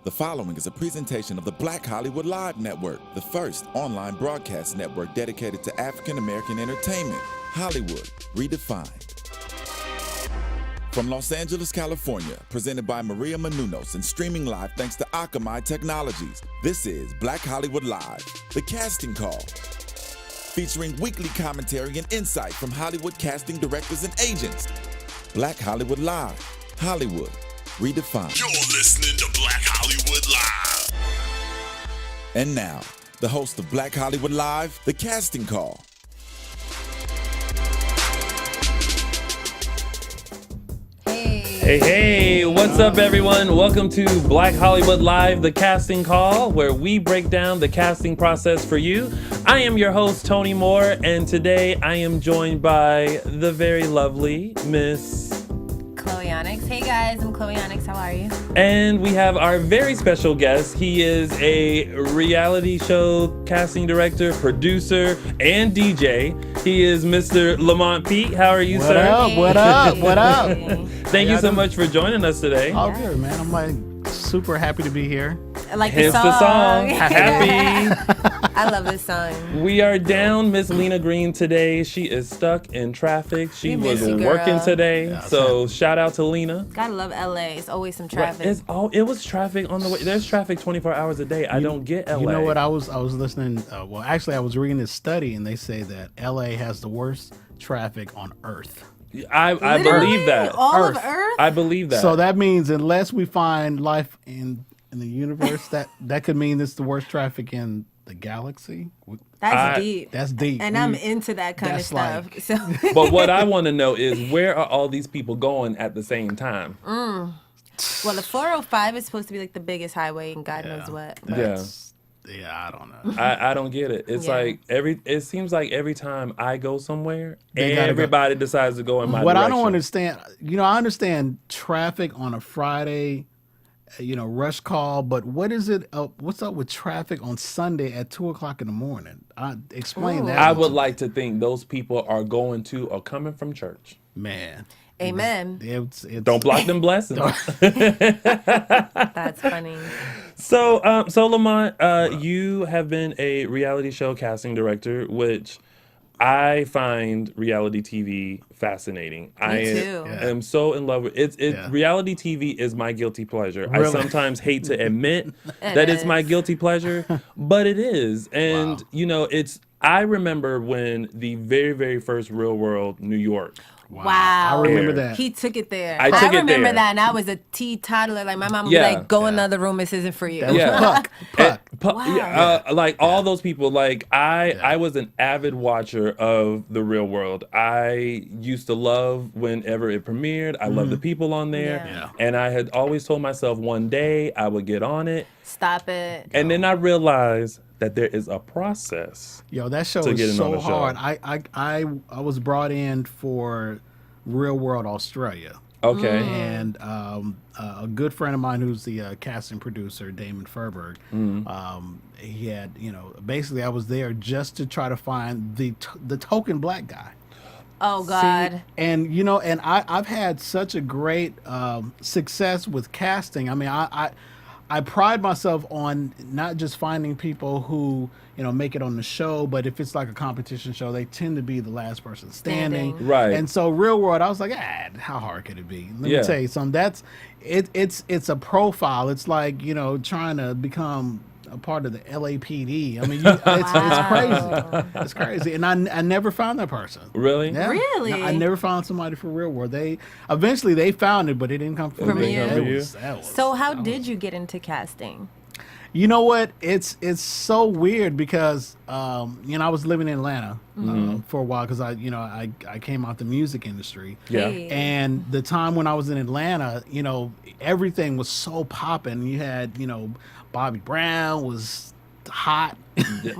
The following is a presentation of the Black Hollywood Live Network, the first online broadcast network dedicated to African American entertainment. Hollywood Redefined. From Los Angeles, California, presented by Maria Menounos and streaming live thanks to Akamai Technologies, this is Black Hollywood Live, the casting call. Featuring weekly commentary and insight from Hollywood casting directors and agents. Black Hollywood Live, Hollywood Redefined. You're listening to Black Hollywood Live. And now, the host of Black Hollywood Live, the casting call. Hey, what's up, everyone? Welcome to Black Hollywood Live, the casting call, where we break down the casting process for you. I am your host, Tony Moore, and today I am joined by the very lovely Miss Chloe Onyx. Hey guys, I'm Chloe Onyx. How are you? And we have our very special guest. He is a reality show casting director, producer, and DJ. He is Mr. Lamont Pete. How are you, sir? What up? Thank you so much for joining us today. All good, man. I'm like super happy to be here. I like Hence the song. Happy. I love this song. We are down Miss Lena Green today. She is stuck in traffic. She We was miss you, working girl. today. Yeah, So shout out to Lena. Gotta love LA. It's always some Right, traffic. it was traffic on the way. There's traffic 24 hours a day. I don't get LA. You know what? I was listening. Well, actually, I was reading this study, and they say that LA has the worst traffic on Earth. I Literally? believe that. All Earth. of Earth? I believe that. So that means unless we find life in the universe, that could mean it's the worst traffic in the galaxy. That's deep. That's deep. And I'm into that kind of that's stuff. like- So But what I want to know is where are all these people going at the same time? well, the 405 is supposed to be like the biggest highway and God knows what. Yeah, I don't know. I don't get it. It's Yeah. like it seems like every time I go somewhere, They gotta go. everybody decides to go in my What direction. I don't understand, I understand traffic on a Friday, rush call, but what is it? What's up with traffic on Sunday at 2:00 in the morning? Explain that. I would like to think those people are going to or coming from church. Man. Amen. It's Don't block them blessings. That's funny. So Lamont, you have been a reality show casting director, which I find reality TV fascinating. I too. am so in love with it. Yeah. Reality TV is my guilty pleasure. I Really? sometimes hate to admit that it's my guilty pleasure, but it is. And Wow. I remember when the very, very first Real World New York. Wow. I remember Air. that. He took it there. I took it remember there. that, and I was a toddler. Like my mom would Yeah. be like, "Go in another room. This isn't for you." That was Yeah. Puck. Wow. Like all those people, like I was an avid watcher of The Real World. I used to love whenever it premiered. I love the people on there. Yeah. And I had always told myself one day I would get on it. Stop it. And then I realized that there is a process. Yo, that show to get is in on so the show. hard. I was brought in for Real World Australia. Okay. And a good friend of mine who's the casting producer, Damon Furberg, he had, basically I was there just to try to find the token black guy. Oh God. And and I've had such a great success with casting. I mean, I pride myself on not just finding people who make it on the show, but if it's like a competition show, they tend to be the last person standing. Right. And so Real World, I was like, how hard could it be? Let Yeah. me tell you something. It's a profile. It's like trying to become a part of the LAPD. I mean, it's crazy. It's crazy. And I never found that person. Really? Yeah. Really? I never found somebody for Real World. Eventually they found it, but it didn't come from From me. you? That was- So how did you get into casting? You know what? It's so weird because I was living in Atlanta for a while because I came out the music industry. Yeah. Hey. And the time when I was in Atlanta, everything was so popping. You had Bobby Brown was hot.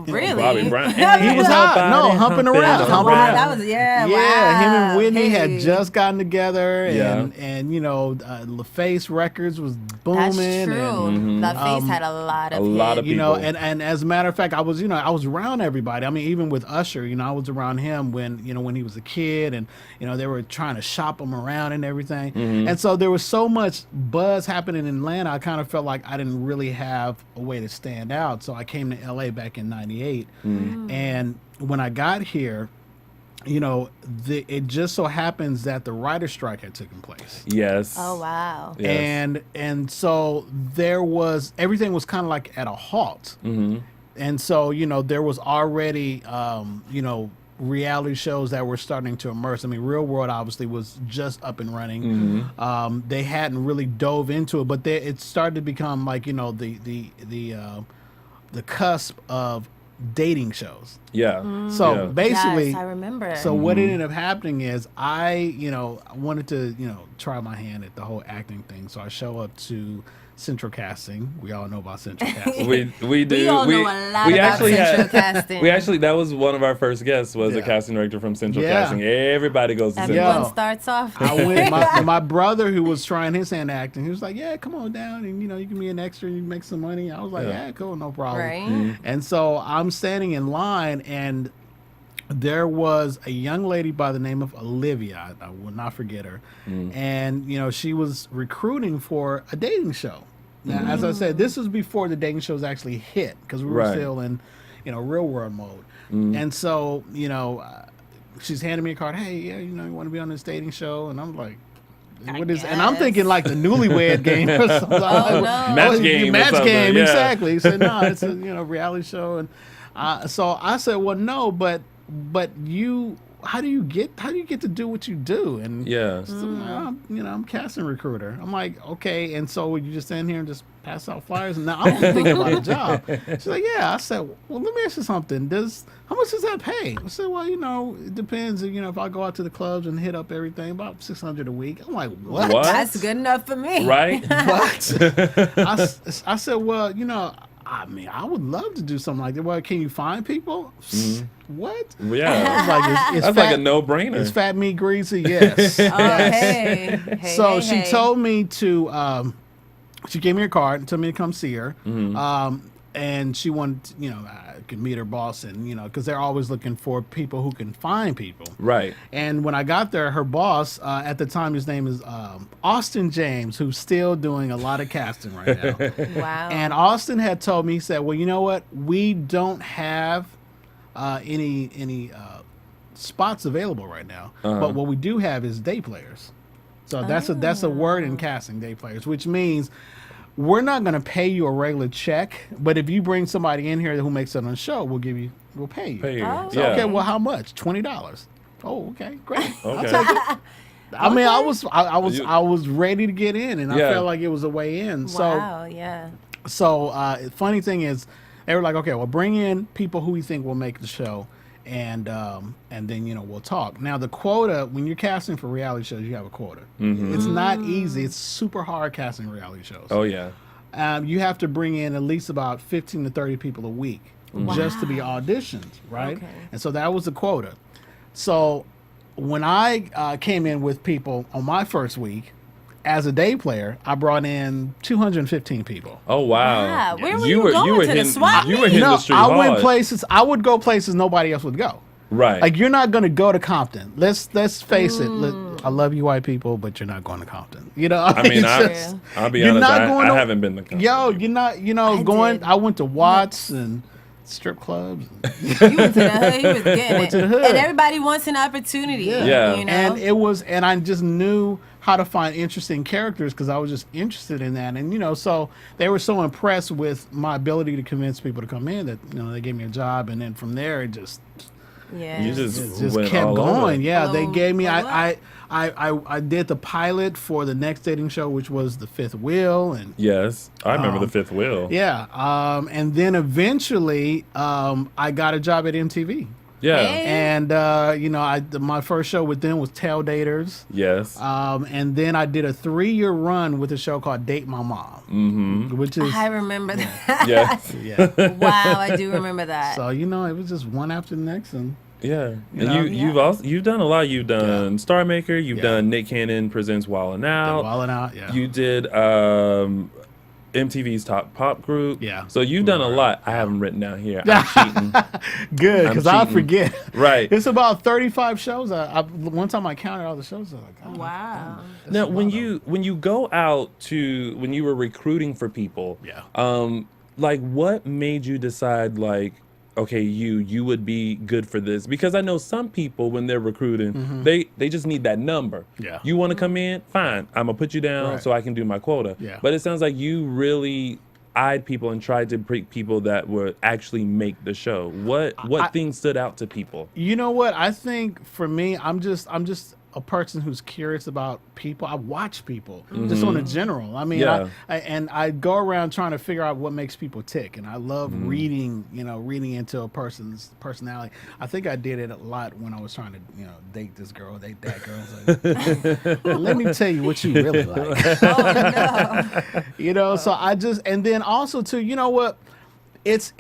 Really? Bobby Brown. He was hot. No, humping around. Wow, Humping around. that was Yeah, wow. him and Whitney Hey. had just gotten together, Yeah. and LaFace Records was booming. That's true. And, LaFace had a lot of a lot of hits. people. and as a matter of fact, I was around everybody. I mean, even with Usher, I was around him when he was a kid, and they were trying to shop him around and everything. And so there was so much buzz happening in Atlanta. I kind of felt like I didn't really have a way to stand out. So I came to LA back in '98, and when I got here, it just so happens that the writer's strike had taken place. Yes. Oh wow. Yes. And so everything was kind of like at a halt. And so there was already reality shows that were starting to emerge. I mean, Real World obviously was just up and running. They hadn't really dove into it, but it started to become like the cusp of dating shows. Yeah. So Yeah. basically, Yes, I remember. so what ended up happening is I wanted to try my hand at the whole acting thing. So I show up to Central Casting. We all know about Central Casting. We do. We all know a lot about Central Casting. We actually, that was one of our first guests, was a Yeah. casting director from Central Yeah. Casting. Everybody goes to Central. Everyone Yo. starts off. I went. My brother, who was trying his hand at acting, he was like, "Yeah, come on down, and you can be an extra, and you can make some money." I was like, Yeah. "Yeah, cool, no problem." Right. And so I'm standing in line, and there was a young lady by the name of Olivia. I will not forget her. And she was recruiting for a dating show. Now, as I said, this was before the dating shows actually hit, because we were Right. still in real world mode. And so she's handing me a card. Hey, yeah, you want to be on this dating show? And I'm like, what is? And I'm guess. thinking like the Newlywed Game or something. Oh, no. Match game or match something, game, yeah. exactly. He said, no, it's a reality show. And so I said, well, no, but you. How do you get to do what you do? And Yeah. so, I'm casting recruiter. I'm like, okay. And so you just stand here and just pass out flyers? And now I'm thinking about a job. She's like, yeah. I said, well, let me ask you something. How much does that pay? I said, well, it depends. If I go out to the clubs and hit up everything, about $600 a week. I'm like, what? What? That's good enough for me. Right? What? I said, well, I mean, I would love to do something like that. Well, can you find people? What? Yeah. I was like, it's That's fat, like a no-brainer. It's fat, meat, greasy, yes. Oh, Yes. hey. So hey, she hey. told me to, she gave me a card and told me to come see her. And she wanted, I could meet her boss and, because they're always looking for people who can find people. Right. And when I got there, her boss, at the time, his name is Austin James, who's still doing a lot of casting right now. Wow. And Austin had told me, he said, well, you know what? We don't have any spots available right now. But what we do have is day players. So that's a word in casting, day players, which means we're not going to pay you a regular check, but if you bring somebody in here who makes it on the show, we'll pay you. Pay you. Oh. So, Yeah. okay, well, how much? $20. Oh, okay, great. I'll Okay. take it. I mean, I was You- I was ready to get in, and I Yeah. felt like it was a way in. Wow, yeah. So funny thing is, they were like, okay, well, bring in people who we think will make the show, and then we'll talk. Now the quota, when you're casting for reality shows, you have a quota. It's not easy. It's super hard casting reality shows. Oh, yeah. You have to bring in at least about 15 to 30 people a week just to be auditioned, right? Okay. And so that was the quota. So when I came in with people on my first week, as a day player, I brought in 215 people. Oh, wow. Wow. Where were you going, to the swap You were meet? hitting No, the street I hard. went places. I would go places nobody else would go. Right. Like, you're not going to go to Compton. Let's face it. I love you, white people, but you're not going to Compton. I mean, it's I'll be you're honest, not I going to- haven't been to Compton. yo, you're not. I Going. did. I went to Watts and strip clubs. You went to the hood. He was getting Went it. to the hood. And everybody wants an opportunity. Yeah. You know? And I just knew how to find interesting characters because I was just interested in that. And so they were so impressed with my ability to convince people to come in that they gave me a job, and then from there it just yeah. You just kept went all over. going. Yeah, they Blow- gave me. blow I did the pilot for the next dating show, which was The Fifth Wheel, and Yes. I remember the fifth wheel. yeah. And then eventually, I got a job at MTV. Yeah. Hey. And my first show with them was Tail Daters. Yes. And then I did a 3-year run with a show called Date My Mom, which is I remember that. Yes. yeah. Wow, I do remember that. So it was just one after the next, and Yeah. You And know? you've done a lot. You've done Star Maker. You've Yeah. done Nick Cannon Presents Wildin' Out. Wildin' Out. Yeah. You did MTV's Top Pop Group. Yeah. So you've done a lot. I have them written down here. I'm cheating. Good, because I'll cheating. forget. Right. It's about 35 shows. One time I counted all the shows. I was like, oh, Wow. that's Now, a when lot of them. you go out to when you were recruiting for people, Yeah. like what made you decide like, okay, you would be good for this? Because I know some people when they're recruiting, they just need that number. Yeah. You want to come in? Fine. I'm gonna put you down Right. so I can do my quota. Yeah. But it sounds like you really eyed people and tried to pick people that would actually make the show. What things stood out to people? You know what? I think for me, I'm just a person who's curious about people. I watch people just on a general. I mean, Yeah. I go around trying to figure out what makes people tick, and I love reading into a person's personality. I think I did it a lot when I was trying to, date this girl, date that girl. It's like, let me tell you what you really like. Oh no. So I just, and then also too, you know what? It's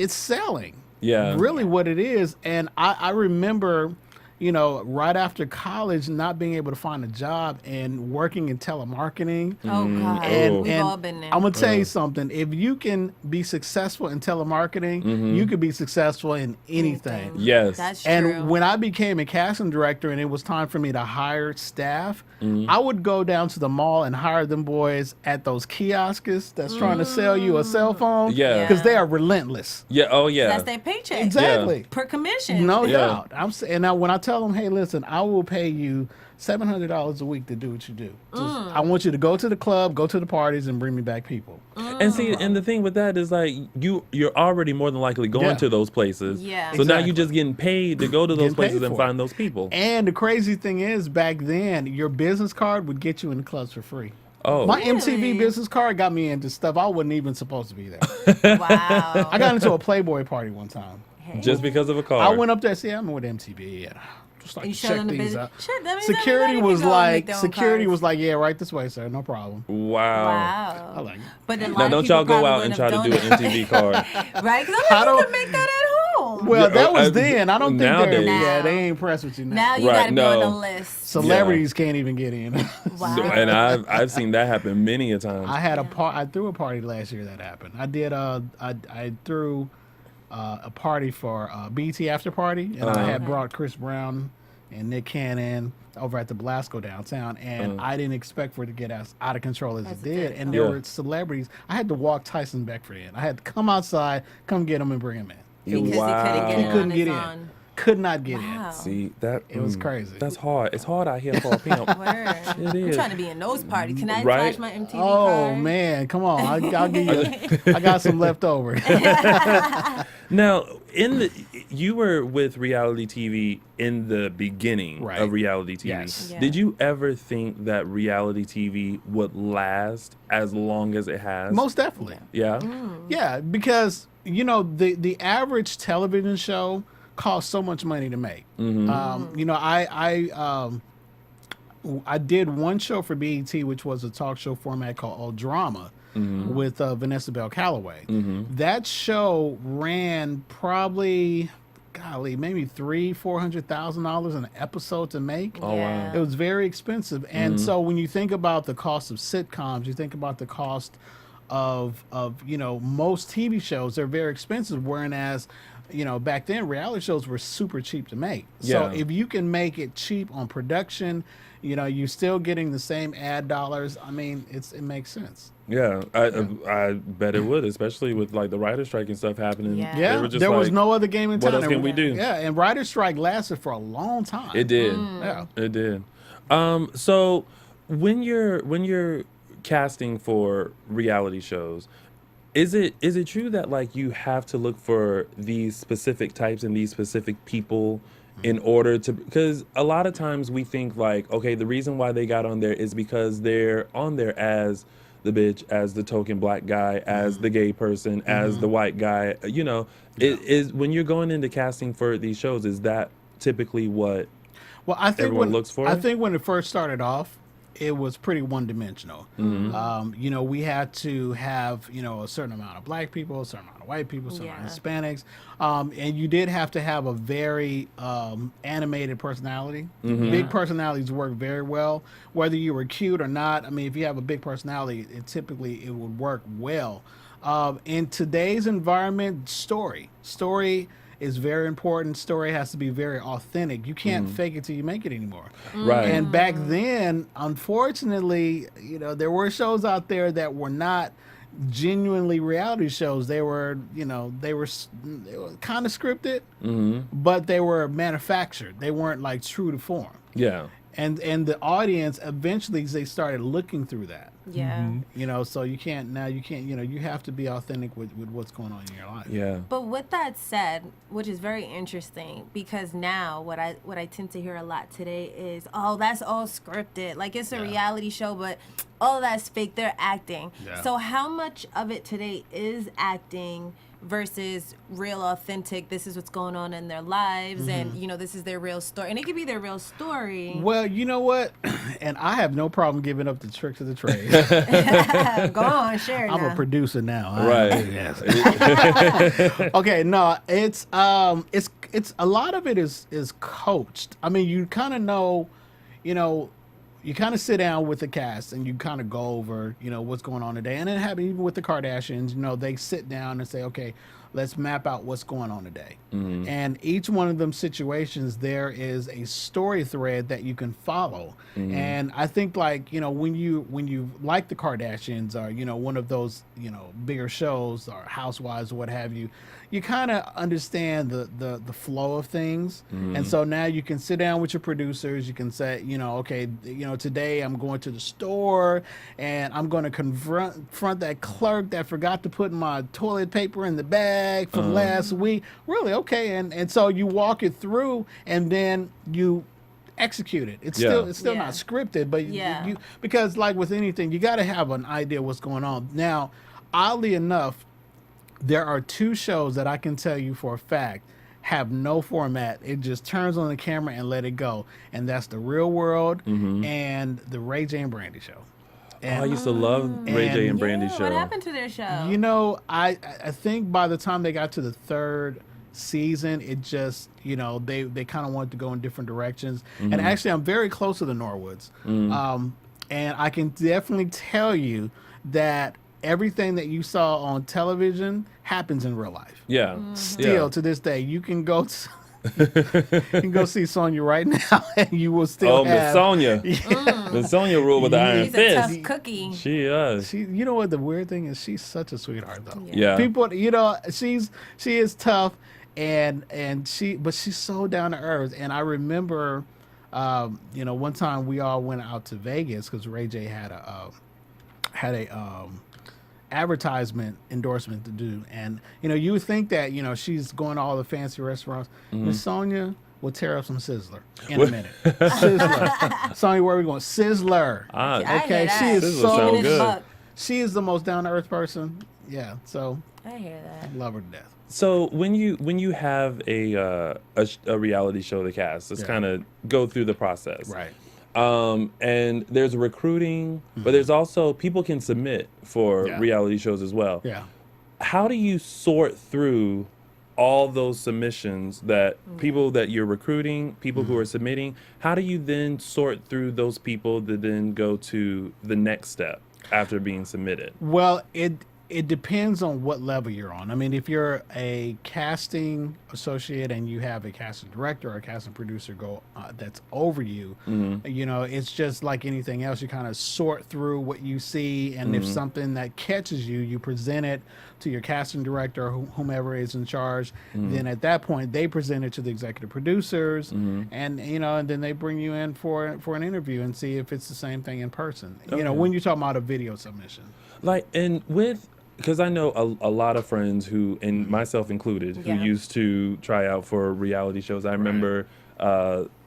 selling. Yeah. Really what it is. And I remember, right after college, not being able to find a job and working in telemarketing. Oh God. And, We've and all been there. I'm gonna tell you something. If you can be successful in telemarketing, you could be successful in anything. Yes. That's And true. when I became a casting director and it was time for me to hire staff, I would go down to the mall and hire them boys at those kiosks that's trying to sell you a cell phone. Yeah. Because they are relentless. Yeah. Oh yeah. That's their paycheck. Exactly. Per commission. No Yeah. doubt. And now when I tell them, hey, listen, I will pay you $700 a week to do what you do. I want you to go to the club, go to the parties, and bring me back people. And see, and the thing with that is like you're already more than likely going Yeah. to those places. Yeah. So now Exactly. you're just getting paid to go to those Getting paid places and for it. find those people. And the crazy thing is, back then, your business card would get you in the clubs for free. Oh. My MTV Really? business card got me into stuff I wasn't even supposed to be there. Wow. I got into a Playboy party one time. Just because of a car. I went up there, see, I'm with MTV, and just like You to showed check them the things business. out. Shit, that means Security everybody was can go and make like, their own security cards. was like, yeah, right this way, sir, no problem. Wow. Wow. I like it. But then a lot Now of don't people y'all go probably out and try wouldn't to have do done an it. MTV card. Right? Because I I don't- can make that at home. Well, Yeah, that was I- then. I don't think nowadays. they're, Now. they ain't impressed with you now. Now you Right, got to be on no. the list. Celebrities can't even get in. Wow. So- and I've seen that happen many a time. I had I threw a party last year that happened. I did I threw a party for BT After Party, and I had brought Chris Brown and Nick Cannon over at the Blasco downtown, and I didn't expect for it to get as out of control as it did. And there Yeah. were celebrities. I had to walk Tyson Beckford in. I had to come outside, come get him, and bring him in. Because he Wow. couldn't get He in couldn't on get his in. own. Could not get Wow. See that It was crazy. That's hard. It's hard out here for a pimp. Word. I'm is. trying to be in those parties. Can I Right. flash my MTV in. Oh card? man, come on! I'll give you. I got some left over. Now, you were with reality TV in the beginning Right. of reality TV. Yes. Yeah. Did you ever think that reality TV would last as long as it has? Most definitely. Yeah. Yeah, because the average television show costs so much money to make. I did one show for BET, which was a talk show format called Old Drama with Vanessa Bell Calloway. That show ran probably, golly, maybe $300,000-$400,000 an episode to make. Oh, wow. It was very expensive. And so when you think about the cost of sitcoms, you think about the cost of most TV shows, they're very expensive, whereas back then reality shows were super cheap to make. Yeah. So if you can make it cheap on production, you're still getting the same ad dollars. I mean, it makes sense. Yeah. I bet it would, especially with like the writer strike and stuff happening. Yeah. They Yeah, were just there was like, no other game in town. what else can we do? Yeah, and writer strike lasted for a long time. It did. Yeah. It did. So when you're casting for reality shows, is it true that like you have to look for these specific types and these specific people in order to, because a lot of times we think like, okay, the reason why they got on there is because they're on there as the bitch, as the token black guy, as the gay person, as the white guy. You know, it is when you're going into casting for these shows. Is that typically what Well, I think everyone looks for? I think when it first started off, it was pretty one-dimensional. You know, we had to have, you know, a certain amount of black people, a certain amount of white people, a certain amount of Hispanics, and you did have to have a very animated personality. Big personalities work very well, whether you were cute or not. I mean, if you have a big personality, it would work well. In today's environment, story is very important. Story has to be very authentic. You can't fake it till you make it anymore. Right. And back then, unfortunately, you know, there were shows out there that were not genuinely reality shows. They were, you know, they were kind of scripted, but they were manufactured. They weren't like true to form. Yeah. And the audience eventually they started looking through that. Yeah. You know, so you can't, you know, you have to be authentic with what's going on in your life. Yeah. But with that said, which is very interesting, because now what I tend to hear a lot today is, oh, that's all scripted. Like, it's a reality show, but all that's fake. They're acting. Yeah. So how much of it today is acting versus real, authentic? This is what's going on in their lives, and you know, this is their real story, and it could be their real story. Well, you know what? And I have no problem giving up the tricks of the trade. Go on, share. I'm now. a producer now. Right. Yes. Okay. No, it's a lot of it is coached. I mean, you kind of know, you know, you kind of sit down with the cast and you kind of go over, you know, what's going on today. And it happened even with the Kardashians. You know, they sit down and say, okay, let's map out what's going on today. And each one of them situations, there is a story thread that you can follow. And I think, like, you know, when you like the Kardashians or, you know, one of those, you know, bigger shows or Housewives or what have you, you kind of understand the flow of things. And so now you can sit down with your producers. You can say, you know, okay, you know, today I'm going to the store and I'm going to confront that clerk that forgot to put my toilet paper in the bag from last week. Really? Okay. And so you walk it through and then you execute it. It's still not scripted, but you because, like with anything, you got to have an idea what's going on. Now, oddly enough, there are two shows that I can tell you for a fact have no format. It just turns on the camera and let it go. And that's The Real World and the Ray J and Brandy show. And I used to love Ray J and Brandy show. What happened to their show? you know, I think by the time they got to the third season, it just, you know, they kind of wanted to go in different directions. And actually, I'm very close to the Norwoods. And I can definitely tell you that everything that you saw on television happens in real life. Yeah. Still to this day, you can go you can go see Sonya right now, and you will still Miss have. Sonya. Miss Sonya ruled with the iron He's a fist. tough cookie. She is. She, you know what the weird thing is? She's such a sweetheart, though. Yeah. People, you know, she is tough, but she's so down to earth. And I remember, you know, one time we all went out to Vegas because Ray J had a advertisement endorsement to do, and you know, you would think that, you know, she's going to all the fancy restaurants. Miss Sonya will tear up some Sizzler in a minute. Sizzler. Sonya, where are we going? Sizzler. I Okay, hear that. she is Sizzler so sound Even in good. buck. she is the most down to earth person. Yeah, so I hear that. love her to death. So when you have a reality show to cast, let's kind of go through the process. Right. And there's recruiting, but there's also people can submit for reality shows as well. Yeah. How do you sort through all those submissions that people that you're recruiting, people who are submitting? How do you then sort through those people that then go to the next step after being submitted? Well, it depends on what level you're on. I mean, if you're a casting associate and you have a casting director or a casting producer that's over you, you know, it's just like anything else. You kind of sort through what you see, and if something that catches you, you present it to your casting director or whomever is in charge. Then at that point, they present it to the executive producers, and you know, and then they bring you in for an interview and see if it's the same thing in person. You know, when you're talking about a video submission. Because I know a lot of friends who, and myself included, who used to try out for reality shows. I remember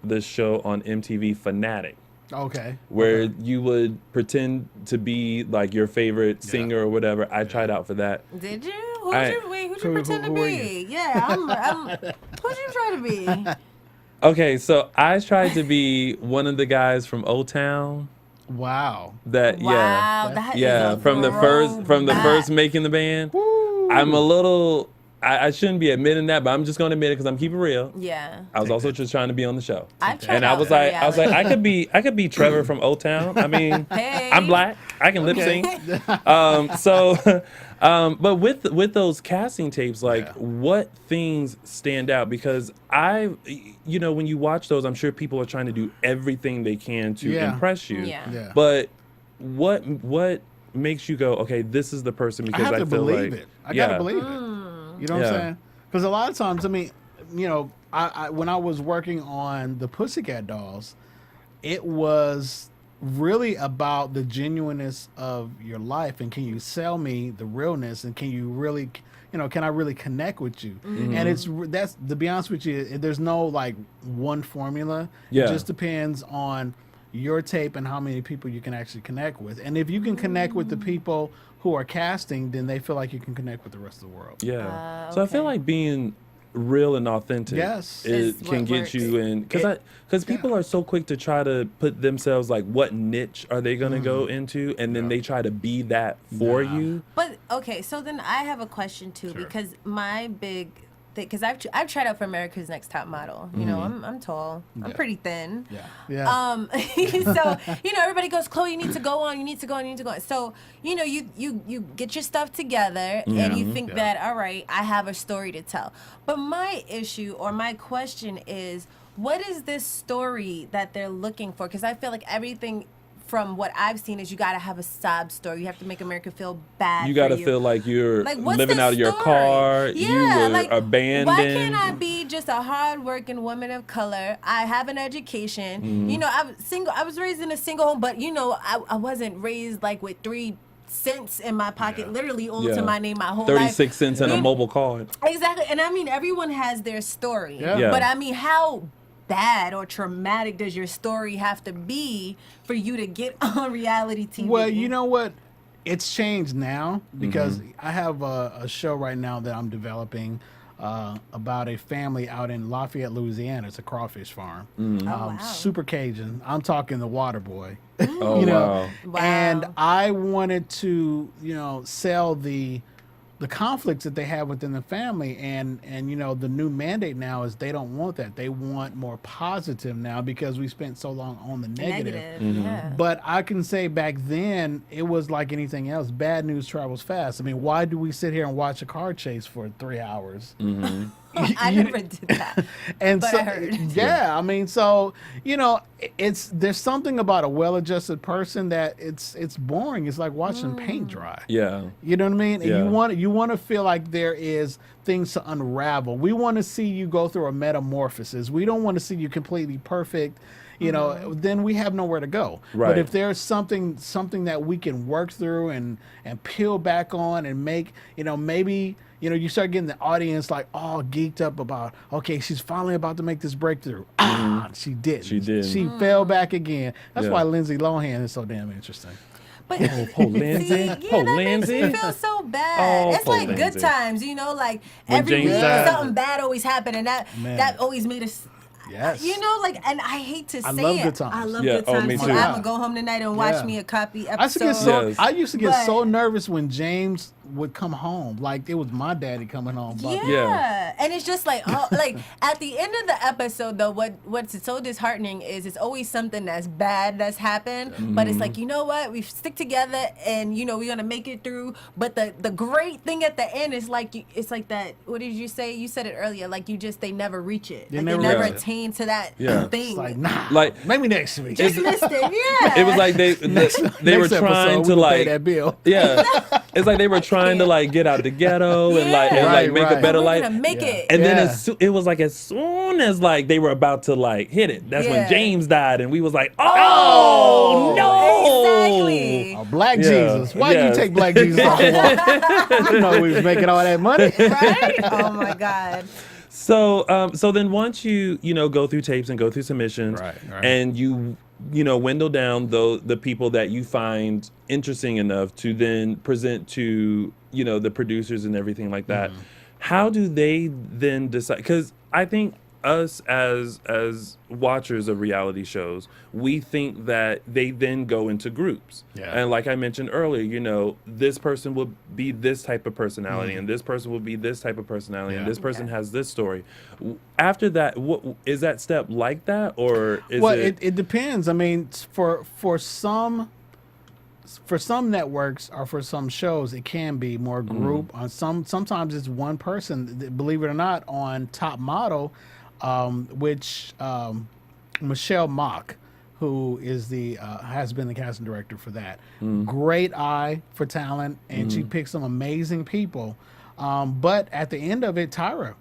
this show on MTV, Fanatic. Okay. where you would pretend to be like your favorite singer or whatever. I tried out for that. Did you? I- Who'd you pretend to who were be? Yeah, I'm who'd you try to be? Okay, so I tried to be one of the guys from O Town. Wow. That Wow, that is yeah, a from the first throwback. making the band. I'm a little. I shouldn't be admitting that, but I'm just going to admit it because I'm keeping it real. Yeah. I was also just trying to be on the show. I've tried And I out was for like, reality. I could be Trevor from O Town. I mean, Hey. I'm black. I can lip sync. But with those casting tapes, like, what things stand out? Because when you watch those, I'm sure people are trying to do everything they can to impress you. Yeah. But what makes you go, okay, this is the person? Because I have to feel believe like it. I gotta believe it. You know what I'm saying? Because a lot of times, I mean, I when I was working on the Pussycat Dolls, it was really about the genuineness of your life, and can you sell me the realness, and can you really, can I really connect with you? And that's, to be honest with you, there's no like one formula. Yeah. It just depends on your tape and how many people you can actually connect with. And if you can connect with the people who are casting, then they feel like you can connect with the rest of the world. Yeah. So I feel like being real and authentic Yes. it Is can what get works. you in, because people are so quick to try to put themselves like, what niche are they going to go into, and then they try to be that for you. But okay, so then I have a question too, because my big thing, because I've tried out for America's Next Top Model. You know, I'm tall, I'm pretty thin. Yeah. So everybody goes, Chloe, you need to go on, you need to go on, you need to go on. So you get your stuff together and you think that, all right, I have a story to tell. But my issue or my question is, what is this story that they're looking for? Because I feel like everything from what I've seen is you got to have a sob story. You have to make America feel bad. You got to for feel like you're Like, what's living the out of your story? car. Yeah, you were like, abandoned. Why can't I be just a hardworking woman of color? I have an education. I'm single. I was raised in a single home, but I wasn't raised like with 3 cents in my pocket, literally all to my name my whole 36 life. cents and a mobile card. Exactly. And I mean, everyone has their story. Yeah. But I mean, how bad or traumatic does your story have to be for you to get on reality TV? Well, you know what? It's changed now because I have a show right now that I'm developing about a family out in Lafayette, Louisiana. It's a crawfish farm. wow. Super Cajun. I'm talking the Water Boy. Oh, wow. Wow. And I wanted to, sell the conflicts that they have within the family, and the new mandate now is they don't want that. They want more positive now because we spent so long on the negative. Yeah. But I can say back then it was like anything else. Bad news travels fast. I mean, why do we sit here and watch a car chase for 3 hours? I never did that. And But so, I heard. yeah, I mean, so there's something about a well-adjusted person that it's boring. It's like watching paint dry. Yeah. You know what I mean? And Yeah. you want to feel like there is things to unravel. We want to see you go through a metamorphosis. We don't want to see you completely perfect. Then we have nowhere to go. Right. But if there's something that we can work through and peel back on and make, maybe, you start getting the audience like all geeked up about, okay, she's finally about to make this breakthrough. She didn't. She didn't. She fell back again. That's Yeah. why Lindsay Lohan is so damn interesting. But Poor Lindsay. see, yeah, Poor that makes Lindsay. me feel so bad. Oh, It's poor like good Lindsay. times, like When every James week died. something bad always happened, and Man. that always made us. Yes. And I hate to say I love it. good times. I love Yeah, good oh, times. me So too. I'm gonna go home tonight and watch Yeah. me a copy I used episode. to get so But- nervous when James would come home. Like it was my daddy coming home. But Yeah. And it's just like, like at the end of the episode, though, what's so disheartening is it's always something that's bad that's happened, but it's like, you know what, we stick together and we're gonna make it through. But the great thing at the end is like it's like that. What did you say? You said it earlier. Like they never reach it. They Like never they never reach it. attain to that Yeah. thing. It's like, nah. Like- maybe next week. Just missed it. Yeah. It was like they were Next trying episode, to we can pay like that bill. yeah. It's like they were trying to like get out of the ghetto and like Right, make a right. better We're life. gonna make it. And then Yeah. it was like as soon as like they were about to like hit it, that's when Yeah. James died, and we was like, oh no, Exactly. Oh, Black Yeah. Jesus. Why Yeah. you take Black Jesus off the wall? You know we was making all that money. Right? Oh my God. So then once you go through tapes and go through submissions, Right. and you window down the people that you find interesting enough to then present to, the producers and everything like that. How do they then decide? Because I think us as watchers of reality shows, we think that they then go into groups. Yeah. And like I mentioned earlier, this person will be this type of personality, and this person will be this type of personality, and this person has this story. After that, what is that step like that, or is it depends. I mean, for some networks or for some shows, it can be more group. On sometimes it's one person. Believe it or not, on Top Model, which Michelle Mock, who is has been the casting director for that, great eye for talent, and she picks some amazing people. But at the end of it, Tyra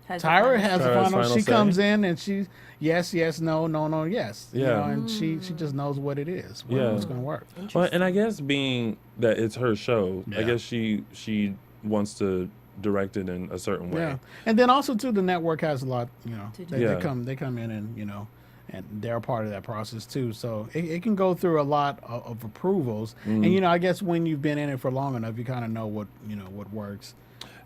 has the final. She comes in and she's yes, no, yes. Yeah. And she just knows what it is. What's going to work. Well, and I guess being that it's her show, I Yeah. guess she wants to direct it in a certain way. Yeah, and then also too, the network has a lot. To do. They come in and and they're part of that process too. So it can go through a lot of approvals. And I guess when you've been in it for long enough, you kind of know what works.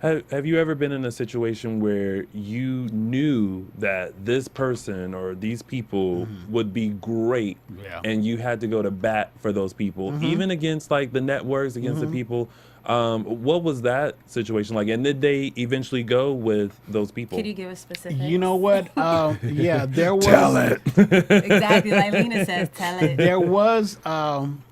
Have you ever been in a situation where you knew that this person or these people would be great, and you had to go to bat for those people, even against like the networks, against the people? What was that situation like? And did they eventually go with those people? Could you give us specifics? You know what? Yeah, there was. Tell it. Exactly, like Lena says, tell it. There was. On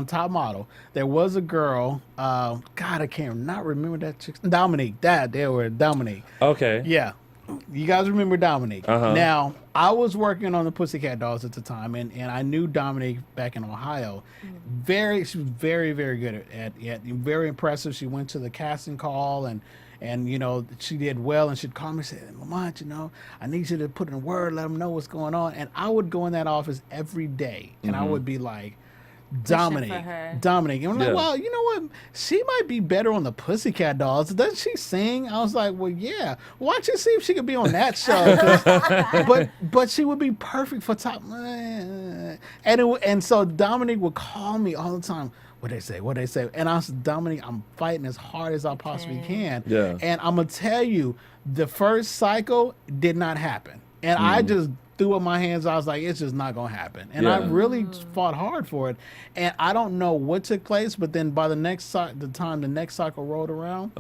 Top Model, there was a girl. God, I can't not remember that chick. Dominique. Dominique. Okay. Yeah. You guys remember Dominique. Now, I was working on the Pussycat Dolls at the time, and I knew Dominique back in Ohio. She was very, very good at very impressive. She went to the casting call, and she did well, and she'd call me and say, Lamont, I need you to put in a word, let them know what's going on. And I would go in that office every day, and I would be like, Dominique. And I'm like, well, you know what? She might be better on the Pussycat Dolls. Doesn't she sing? I was like, well, yeah. Why don't you see if she could be on that show? But she would be perfect for Top. And so Dominique would call me all the time. What they say? And I said, Dominique, I'm fighting as hard as I possibly can. Yeah. And I'm gonna tell you, the first cycle did not happen. And I just threw up my hands. I was like, it's just not gonna happen. And I really fought hard for it. And I don't know what took place, but then by the time the next cycle rolled around,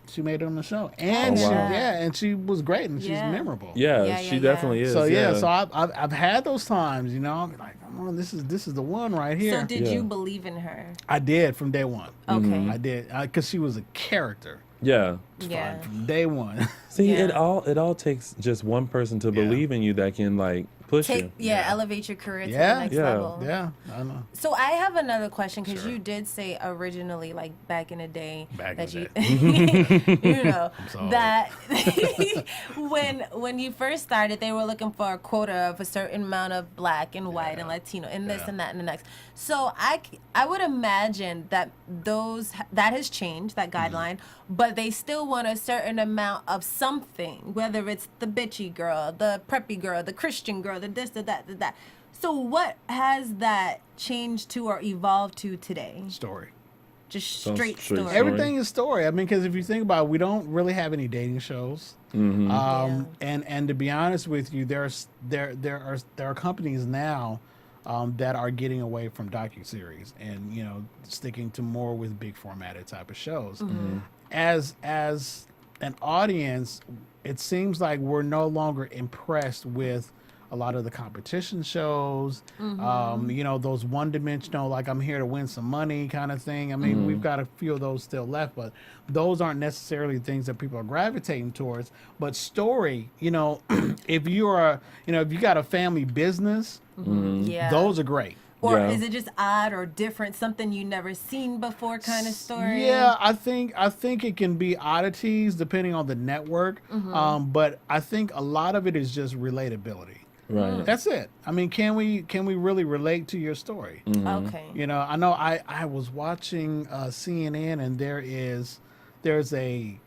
she made it on the show. And she was great, and she's memorable. Yeah, she definitely is. So I've had those times, I'm like, oh, this is the one right here. So did you believe in her? I did from day one. Okay. I did, because she was a character. Yeah. Yeah. From day one. See, it all takes just one person to believe in you that can like push you. Elevate your career to the next level. Yeah, I know. So I have another question, because you did say originally, like back in the day, that when you first started, they were looking for a quota of a certain amount of black and white and Latino and this and that and the next. So I would imagine that that has changed, that guideline, but they still want a certain amount of something, whether it's the bitchy girl, the preppy girl, the Christian girl, the this, the that, the that. So what has that changed to or evolved to today? Story. Just straight story. Everything is story. I mean, because if you think about it, we don't really have any dating shows. And to be honest with you, there are companies now that are getting away from docuseries and sticking to more with big formatted type of shows. As an audience, it seems like we're no longer impressed with a lot of the competition shows, those one-dimensional, like I'm here to win some money kind of thing. I mean, we've got a few of those still left, but those aren't necessarily things that people are gravitating towards. But story, if you're, if you got a family business, those are great. Or is it just odd or different, something you never seen before kind of story? Yeah, I think it can be oddities depending on the network, but I think a lot of it is just relatability. Right. That's it. I mean, can we really relate to your story? Okay. I know I was watching CNN, and there's a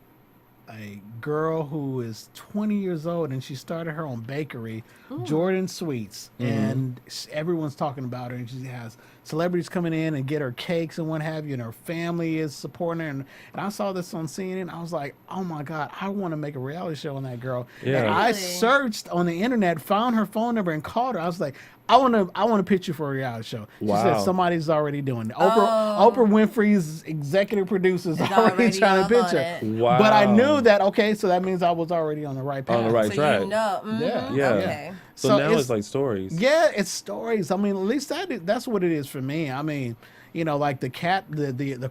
a girl who is 20 years old, and she started her own bakery, Jordan Sweets, and everyone's talking about her, and she has celebrities coming in and get her cakes and what have you, and her family is supporting her. And I saw this on CNN. I was like, oh my God, I want to make a reality show on that girl. Yeah. And I Really? searched on the internet, found her phone number, and called her. I was like, I want to pitch you for a reality show. She Wow. said somebody's already doing it. Oprah Winfrey's executive producer's already already trying to up pitch on her. it. Wow. But I knew that, okay, so that means I was already on the right path. On the right So track. you know. Yeah. Yeah. Okay. So, So now it's- it's like stories. Yeah, it's stories. I mean, at least that's what it is for me. I mean, you know, like the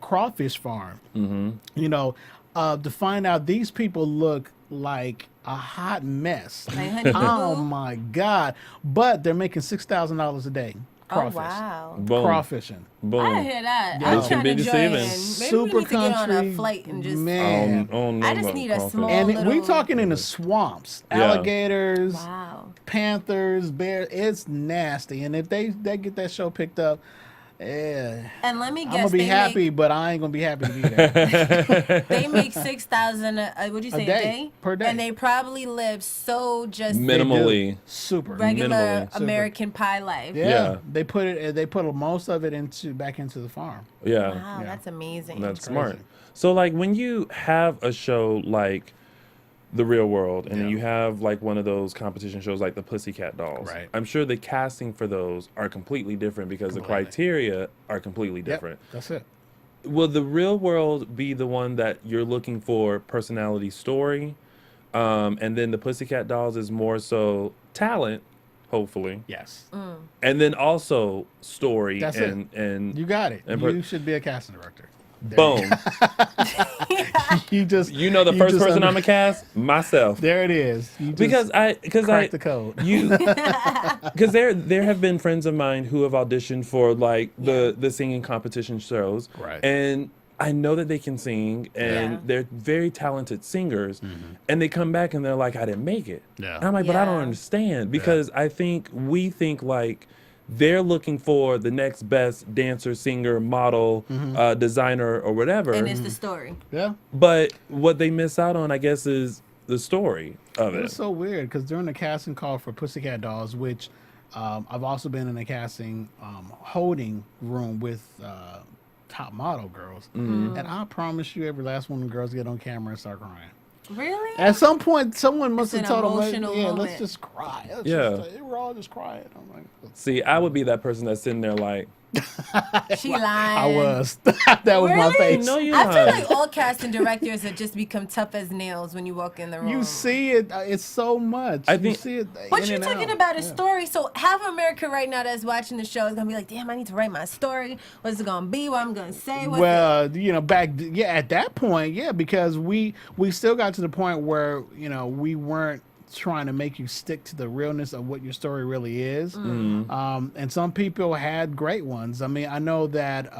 crawfish farm. Mm-hmm. You know, to find out these people look like a hot mess. Like Honey Boo Oh Boo? my God! But they're making $6,000 a day. Oh, Crawfish. wow. Boom. Crawfishing. Boom. I hear that. Yeah. I'm It's trying to been join deceiving. in. Maybe Super we need to get on country, a flight and just. man. No I just need a crawfish. small- And little- we talking in the swamps, Yeah. alligators, Wow. panthers, bears. It's nasty. And if they get that show picked up, yeah, And let me I'm guess, gonna be they happy, but I ain't gonna be happy to be there. Make, they make 6,000. What'd you say? A day, day? per day. And they probably live so just Minimally. Super. regular minimally. American pie life. Yeah. Yeah. They put most of it back into the farm. Yeah. Wow, that's amazing. That's crazy. smart. So like when you have a show like The Real World and then Yeah. you have like one of those competition shows like the Pussycat Dolls, Right. I'm sure the casting for those are completely different because the Completely. criteria are completely different. Yep, that's it. Will The Real World be the one that you're looking for personality story? And then the Pussycat Dolls is more so talent, hopefully. Yes. And then also story That's it. and You got it. And You should be a casting director. boom. You just You know the you first just person under- I'm gonna cast? Myself. There it is. You just Because I cracked the code. because there have been friends of mine who have auditioned for like the singing competition shows, Right. And I know that they can sing, and Yeah. they're very talented singers, and they come back and they're like, I didn't make it. Yeah. And I'm like, but I don't Yeah. understand because I think we think like they're looking for the next best dancer, singer, model, designer, or whatever. And it's the story. Yeah. But what they miss out on, I guess, is the story of It it. was so weird because during the casting call for Pussycat Dolls, which I've also been in a casting holding room with top model girls, and I promise you, every last one of the girls get on camera and start crying. Really? At some point, someone must It's have an told them, emotional "Yeah, moment. let's just cry." Yeah. We're all just crying. I'm like, See, I would be that person that's sitting there like, She lying. I was. That was my Really? face. no, you I feel lying. like all casting directors have just become tough as nails when you walk in the room. You see it. It's so much. I You think- see it. But in you're and talking out. about a Yeah. story, so half of America right now that's watching the show is gonna be like, "Damn, I need to write my story. What's it gonna be? What I'm gonna say? What's Well, you know, at that point, yeah, because we still got to the point where, you know, we weren't trying to make you stick to the realness of what your story really is. And some people had great ones. I mean, I know that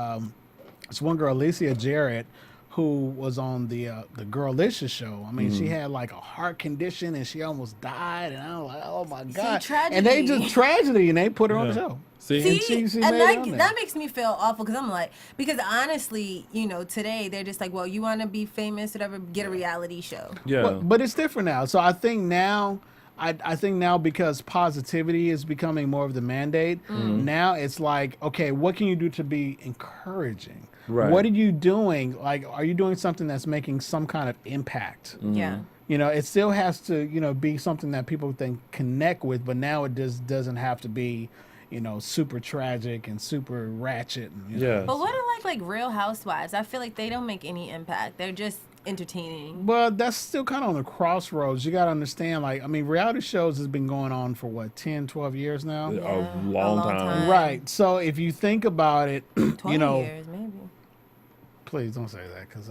this one girl, Alicia Jarrett, who was on the Girlicious show. I mean, she had like a heart condition and she almost died. And I was like, oh my God. And they tragedy. just tragedy and they put her on the show. see, See, she and made it on there. that makes me feel awful because I'm like, because honestly, you know, today they're just like, well, you want to be famous, whatever, get a reality show. yeah, But it's different now. So I think now, I think now because positivity is becoming more of the mandate, now it's like, okay, what can you do to be encouraging? Right. What are you doing? Like, are you doing something that's making some kind of impact? Yeah. You know, it still has to, you know, be something that people think connect with, but now it just doesn't have to be, you know, super tragic and super ratchet. And, you know. yeah. But what are like Real Housewives? I feel like they don't make any impact. They're just entertaining. Well, that's still kind of on the crossroads. You got to understand, like, I mean, reality shows has been going on for what, 10, 12 years now? A long time. Right. So if you think about it, 20 you know, years, maybe. please don't say that because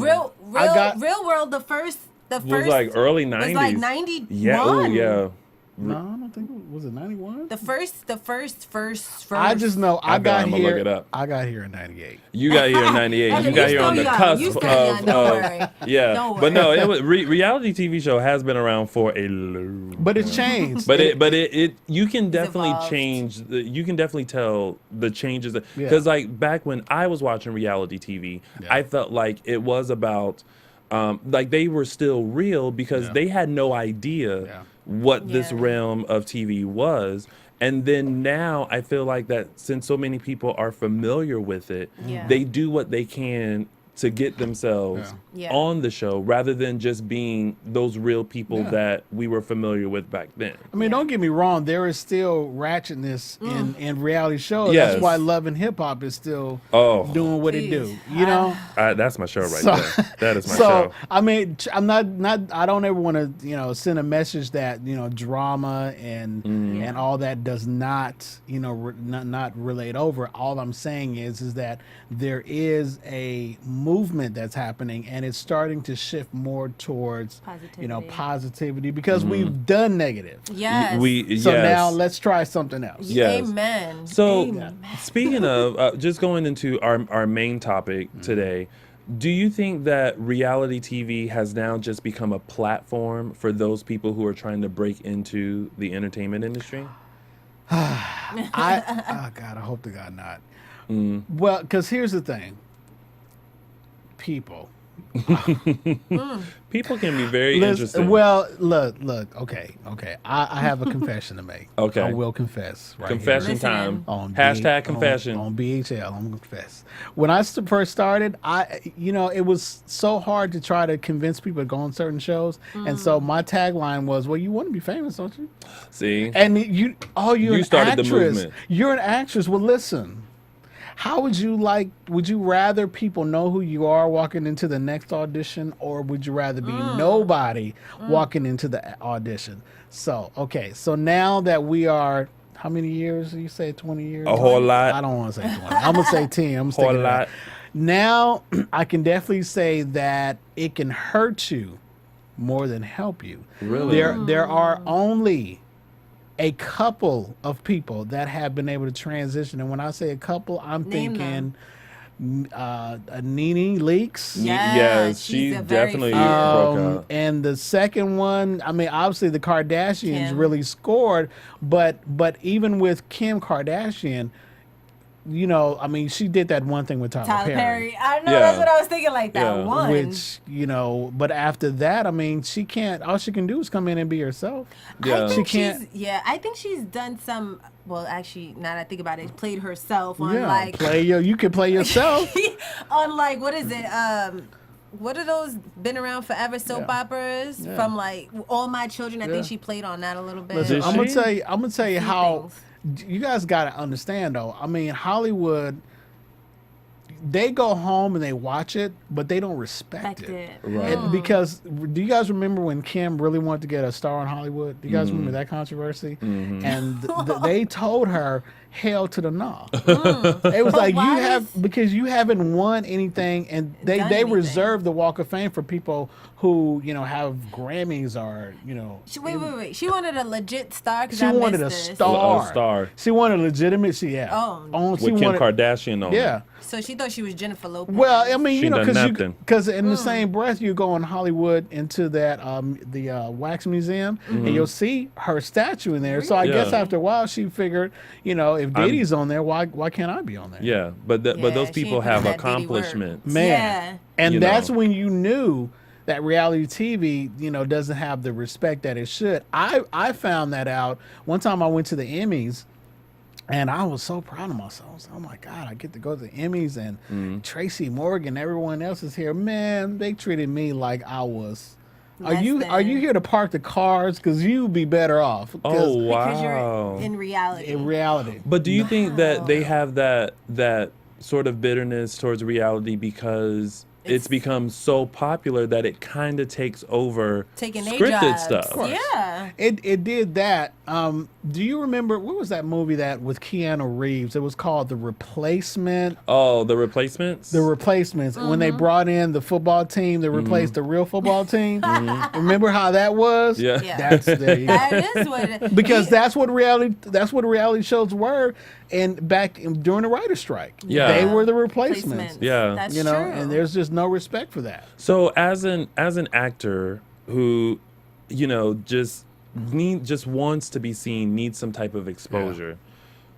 Real World, the first It was like early 90s. was like 91. Yeah, oh yeah. no, I don't think was it 91. The first. I just know I got I'm gonna look here. it up. I got here in 98. You got here in 98. Okay, You got you here on still the young. cusp You of, still young, don't worry. yeah. Don't But no, worry. it was reality TV show has been around for a long But it's changed. But it you can definitely evolved. change you can definitely tell the changes Yeah. because like back when I was watching reality TV, Yeah. I felt like it was about like they were still real because they had no idea what this realm of TV was. And then now I feel like that since so many people are familiar with it, they do what they can to get themselves on the show rather than just being those real people that we were familiar with back then. I mean, don't get me wrong. There is still ratchetness in reality shows. Yes. That's why Love and Hip Hop is still doing what it do. You know, That's my show right there. That is my show. I mean, I'm not. I don't ever want to, send a message that drama and all that does not, not relate over. All I'm saying is that there is a movement that's happening, and it's starting to shift more towards positivity because we've done negative. Yes. So now let's try something else. Yes. Amen. So speaking of just going into our main topic today, do you think that reality TV has now just become a platform for those people who are trying to break into the entertainment industry? Oh God, I hope to God not. Well, because here's the thing. People can be very interesting. Well, look. Okay. I have a confession to make. Okay. I will confess. Right Confession here. time. On Hashtag confession. On BHL, I'm gonna confess. When I first started, it was so hard to try to convince people to go on certain shows, and so my tagline was, "Well, you want to be famous, don't you?" See, and you're an started actress. the movement. You're an actress. Well, listen. How would you rather people know who you are walking into the next audition, or would you rather be nobody walking into the audition? So now that we are, how many years? You say 20 years? A whole lot. I don't want to say 20. I'm going to say 10. I'm Whole sticking lot. to that. Now, I can definitely say that it can hurt you more than help you. Really? There are only a couple of people that have been able to transition, and when I say a couple, I'm thinking Nene Leakes. Yes, she definitely broke out. And the second one, I mean, obviously the Kardashians really scored, but even with Kim Kardashian, I mean, she did that one thing with Tyler Perry. I know, that's what I was thinking, like that one. Which, but after that, I mean, she can't, all she can do is come in and be herself. Yeah. She can't. I think she's done some, well, actually, now that I think about it, played herself on you can play yourself. on what is it? What are those been around forever soap operas from All My Children? I think she played on that a little bit. Listen, I'm gonna tell you how. You guys got to understand, though. I mean, Hollywood, they go home and they watch it, but they don't respect it. Right. Because, do you guys remember when Kim really wanted to get a star in Hollywood? Do you guys remember that controversy? And they told her, hell to the no. It was like, because you haven't won anything, and they reserve the Walk of Fame for people who, have Grammys or, Wait. She wanted a legit star? She wanted a star. She wanted legitimacy, With Kim Kardashian on it. So she thought she was Jennifer Lopez. Well, I mean, because in the Hmm. same breath, you go in Hollywood into that the wax museum, and you'll see her statue in there. So I guess after a while, she figured, if Diddy's on there, why can't I be on there? Yeah, but those people have accomplishments, man. Yeah. And that's when you knew that reality TV, doesn't have the respect that it should. I found that out one time. I went to the Emmys. And I was so proud of myself. I was, oh my God, I get to go to the Emmys, and Tracy Morgan, everyone else is here. Man, they treated me like I was. Are you here to park the cars? Because you'd be better off. Oh wow! Because you're in reality. In reality. But do you think that they have that sort of bitterness towards reality because it's become so popular that it kind of takes over taking scripted stuff? Yeah. It did that. Do you remember, what was that movie that with Keanu Reeves? It was called The Replacement. Oh, The Replacements? The Replacements. When they brought in the football team to replace the real football team. Remember how that was? Yeah. There you go. That is what it is. Because that's what reality shows were, and during the writer's strike. Yeah. They were the replacements. Yeah. That's true. And there's just no respect for that. So as an actor who, just wants to be seen, needs some type of exposure,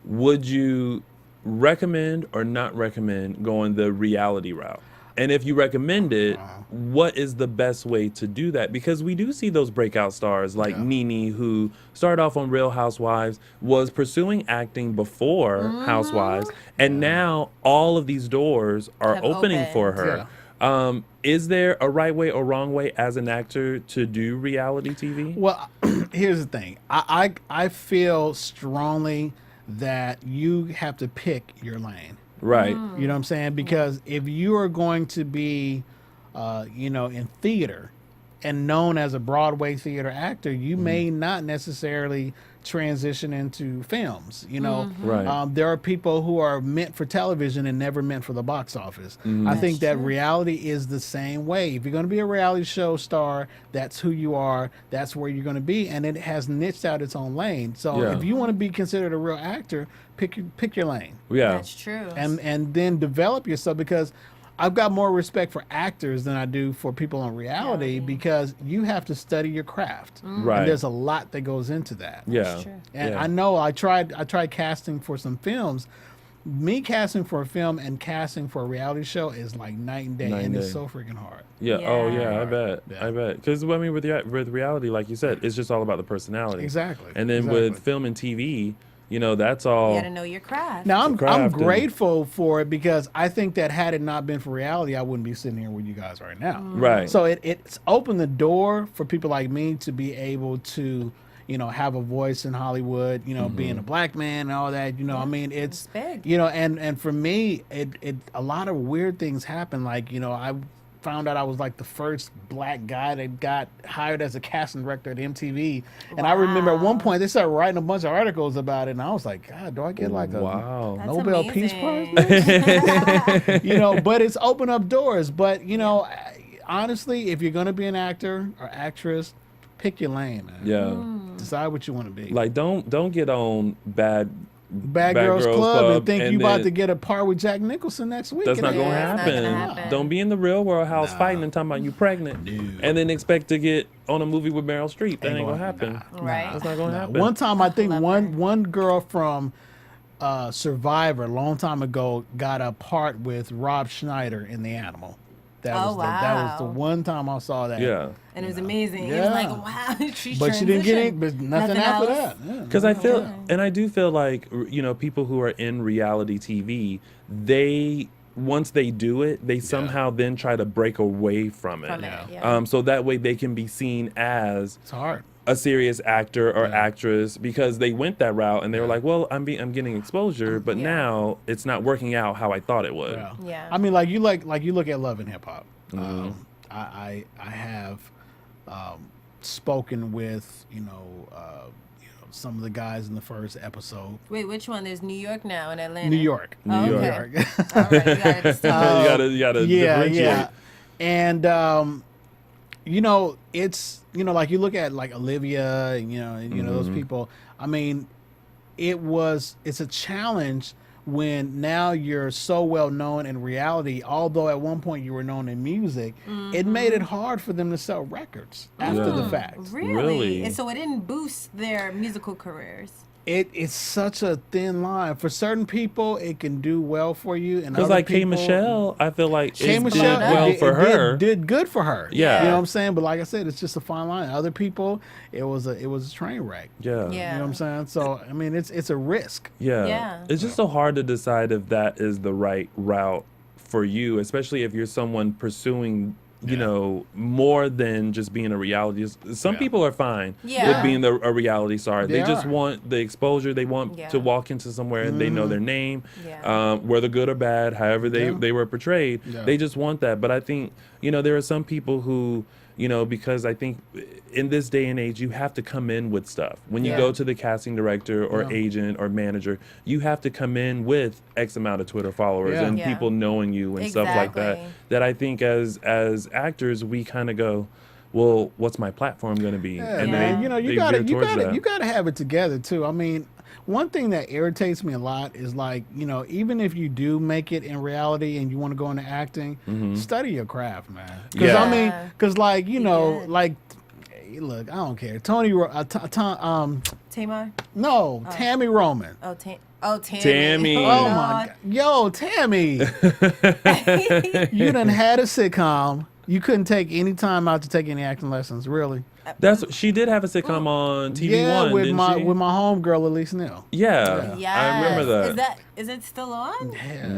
would you recommend or not recommend going the reality route And if you recommend it, what is the best way to do that? Because we do see those breakout stars like Nene, who started off on Real Housewives, was pursuing acting before Housewives, and now all of these doors are Have opening for opened. her. Is there a right way or wrong way as an actor to do reality TV? Well, here's the thing. I feel strongly that you have to pick your lane. Right. You know what I'm saying? Because if you are going to be, in theater and known as a Broadway theater actor, you may not necessarily transition into films. Right. There are people who are meant for television and never meant for the box office. I think that reality is the same way. If you're going to be a reality show star, that's who you are. That's where you're going to be, and it has niched out its own lane. So Yeah. if you want to be considered a real actor, pick your lane. Yeah. That's true. And then develop yourself, because I've got more respect for actors than I do for people on reality, because you have to study your craft. Right. And there's a lot that goes into that. Yeah. true. And Yeah. I know I tried casting for some films. Me casting for a film and casting for a reality show is like night and day, Night and and it's day. so freaking hard. Yeah. Oh, yeah. Yeah. I bet. Yeah. I bet. Because I mean, with reality, like you said, it's just all about the personality. Exactly. And then Exactly. with film and TV, that's all. You got to know your craft. Now I'm craft and- grateful for it, because I think that had it not been for reality, I wouldn't be sitting here with you guys right now. Right. So it's opened the door for people like me to be able to, have a voice in Hollywood, being a black man and all that, I mean, it's big. and for me, it a lot of weird things happen. Like, I found out I was like the first black guy that got hired as a casting director at MTV. And I remember at one point they started writing a bunch of articles about it, and I was like, God, do I get like a Wow. That's Nobel Peace amazing. Prize? But it's opened up doors. But honestly, if you're gonna be an actor or actress, pick your lane, man. Yeah. Decide what you want to be. Like, don't get on Bad Girls Club and think you about then to get a part with Jack Nicholson next week. That's It not ain't gonna Yeah, it's not happen. gonna happen. Don't be in the real world house fighting and talking about you pregnant, and then expect to get on a movie with Meryl Streep. That ain't gonna happen. Right. That's not gonna happen. One time, I think Love one girl from Survivor a long time ago got a part with Rob Schneider in The Animal. That Oh, was that was the wow. one time I saw that. Yeah. And it was amazing. It Yeah. was like, wow, she But she didn't get transitioned. it. But nothing after that. Yeah. Because I feel, and I do feel like, people who are in reality TV, they, once they do it, they somehow then try to break away from it. From it, yeah. So that way they can be seen as It's hard. a serious actor or actress, because they went that route and they were like, well, I'm getting exposure, but now it's not working out how I thought it would. Yeah. Yeah. I mean, like you look at Love and Hip Hop. I have spoken with some of the guys in the first episode. Wait, which one? There's New York now and Atlanta. New York. Oh, New okay. York. All right, you gotta distinguish. You gotta yeah, differentiate. yeah. And it's like you look at like Olivia and those people. I mean, it's a challenge when now you're so well known in reality, although at one point you were known in music. It made it hard for them to sell records after the fact. Really? Really? And so it didn't boost their musical careers. It's such a thin line. For certain people, it can do well for you, and Because other like K people, Michelle, I feel like K. it Michelle did well for her. did good for her. Yeah. You know what I'm saying? But like I said, it's just a fine line. Other people, it was a train wreck. Yeah. Yeah. You know what I'm saying? So I mean, it's a risk. Yeah. Yeah. It's just so hard to decide if that is the right route for you, especially if you're someone pursuing, more than just being a reality. Some people are fine Yeah. with being a reality star. They They just are. want the exposure. They want Yeah. to walk into somewhere and they know their name, Yeah. whether good or bad, however they were portrayed. Yeah. They just want that. But I think, there are some people who, because I think in this day and age, you have to come in with stuff. When you Yeah. go to the casting director or agent or manager, you have to come in with X amount of Twitter followers Yeah. and Yeah. people knowing you and stuff like that. Exactly. That I think as actors, we kind of go, well, what's my platform going to be? Yeah, And man. they You veer towards that. gotta have it together too. I mean, one thing that irritates me a lot is like, even if you do make it in reality and you want to go into acting, study your craft, man. Because Yeah. I mean, because like good. like, hey, look, I don't care. Tamar? Tammy Roman. Oh, Oh, Tammy. Tammy. Oh Lord. my God. Yo, Tammy. You done had a sitcom. You couldn't take any time out to take any acting lessons, really. She did have a sitcom on TV Yeah, One, with didn't my she? with my homegirl Elise Neal. Yeah, Yes. I remember that. Is it still on? Yeah.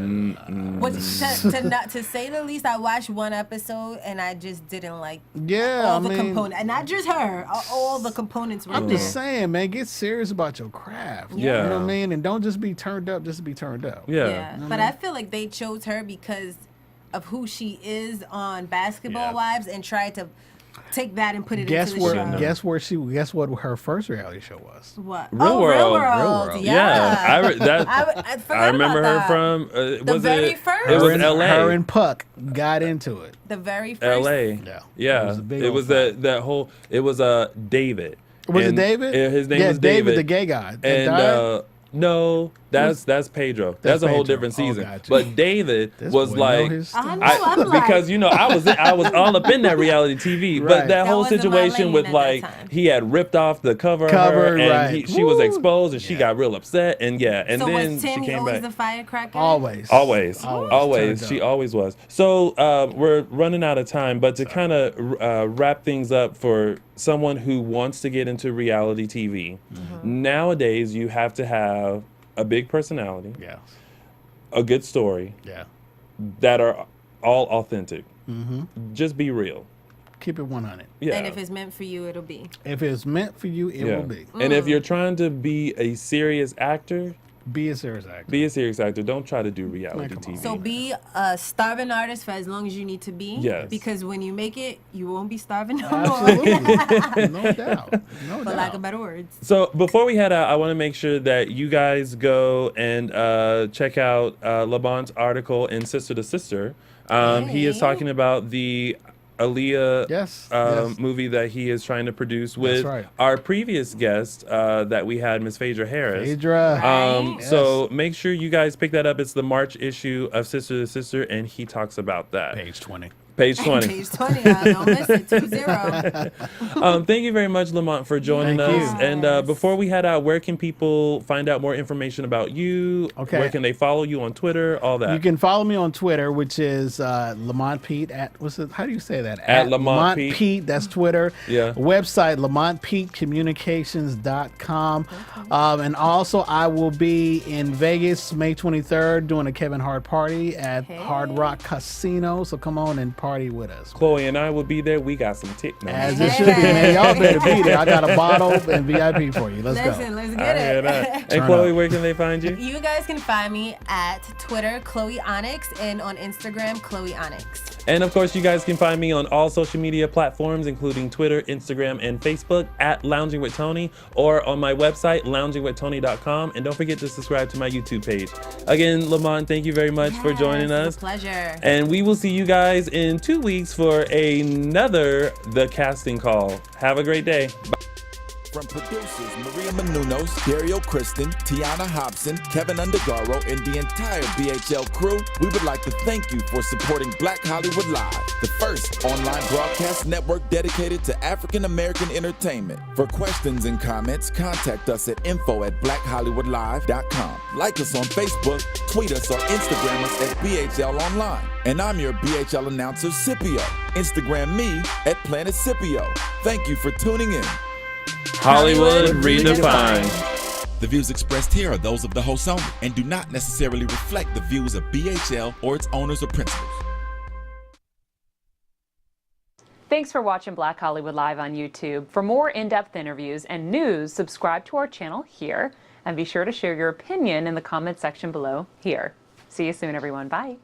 To say the least, I watched one episode and I just didn't like Yeah, all I the mean, components, and not just her. All the components were I'm there. just saying, man, get serious about your craft. Yeah. You know what I mean? And don't just be turned up just to be turned up. Yeah. But I feel like they chose her because of who she is on Basketball Wives and tried to take that and put it into the show. Guess what her first reality show was? What? Real Real World. World. Yeah, I forgot I remember about her that. from The very it? first? It was Her and- L.A. Her and Puck got into it. The very first. L.A. Yeah. It was a big it old was fight. that whole. It was David. Was And, it David? His name was David, the gay guy. that And died? no, that's Pedro. That's a whole Pedro. different Oh, season. gotcha. But David This was boy know like. his stuff. I know. I'm like, Because I was all up in that reality TV, but Right. that whole wasn't my situation lane with at that like time. he had ripped off the cover, Cover, of her, and right. she was Woo. exposed, and she Yeah. got real upset, and and so then was she Tammy came always back. the firecracker? Always. Always. turned She up. always was. So we're running out of time, but to kind of wrap things up for someone who wants to get into reality TV, nowadays you have to have a big personality, Yeah. a good story, Yeah. that are all authentic. Just be real. Keep it 100. Yeah. And if it's meant for you, it'll be. If it's meant for you, it will be. And if you're trying to be a serious actor, Be a serious actor. be a serious actor. Don't try to do reality come on. TV. So be a starving artist for as long as you need to be. Yes. Because when you make it, you won't be starving no Absolutely. more. No doubt. No For doubt. lack of better words. So before we head out, I want to make sure that you guys go and check out Lamont's article in Sister to Sister. He is Hey. talking about the Aaliyah Yes, yes. movie that he is trying to produce with right. our previous guest that we had, Miss Phaedra Harris. Phaedra. Right. So make sure you guys pick that up. It's the March issue of Sister to Sister, and he talks about that. Page 20. Page 20. Page 20. Don't miss it. 20. Thank you very much, Lamont, for joining Thank us. you. And before we head out, where can people find out more information about you? Okay. Where can they follow you on Twitter? All that. You can follow me on Twitter, which is Lamont Pete at how do you say that? At Lamont Pete. That's Twitter. Yeah. Website LamontPeteCommunications.com. And also I will be in Vegas May 23rd doing a Kevin Hart party at Hard Rock Casino. So come on and party with us. Chloe and I will be there. We got some tickets. As it should be, man. Y'all better be there. I got a bottle and VIP for you. Let's Listen, go. let's get it. And Turn Chloe, up. where can they find you? You guys can find me at Twitter, Chloe Onyx, and on Instagram, Chloe Onyx. And of course, you guys can find me on all social media platforms, including Twitter, Instagram, and Facebook at Lounging with Tony, or on my website, loungingwithtony.com. And don't forget to subscribe to my YouTube page. Again, Lamont, thank you very much for joining Yes, us. it's a pleasure. And we will see you guys in 2 weeks for another The Casting Call. Have a great day. Bye. From producers Maria Menounos, Dario Kristen, Tiana Hobson, Kevin Undergaro, and the entire BHL crew, we would like to thank you for supporting Black Hollywood Live, the first online broadcast network dedicated to African American entertainment. For questions and comments, contact us at info@blackhollywoodlive.com. Like us on Facebook, tweet us, or Instagram us at BHL Online. And I'm your BHL announcer, Scipio. Instagram me at Planet Scipio. Thank you for tuning in. Hollywood Redefined. The views expressed here are those of the host only and do not necessarily reflect the views of BHL or its owners or principals. Thanks for watching Black Hollywood Live on YouTube. For more in-depth interviews and news, subscribe to our channel here, and be sure to share your opinion in the comment section below here. See you soon, everyone. Bye.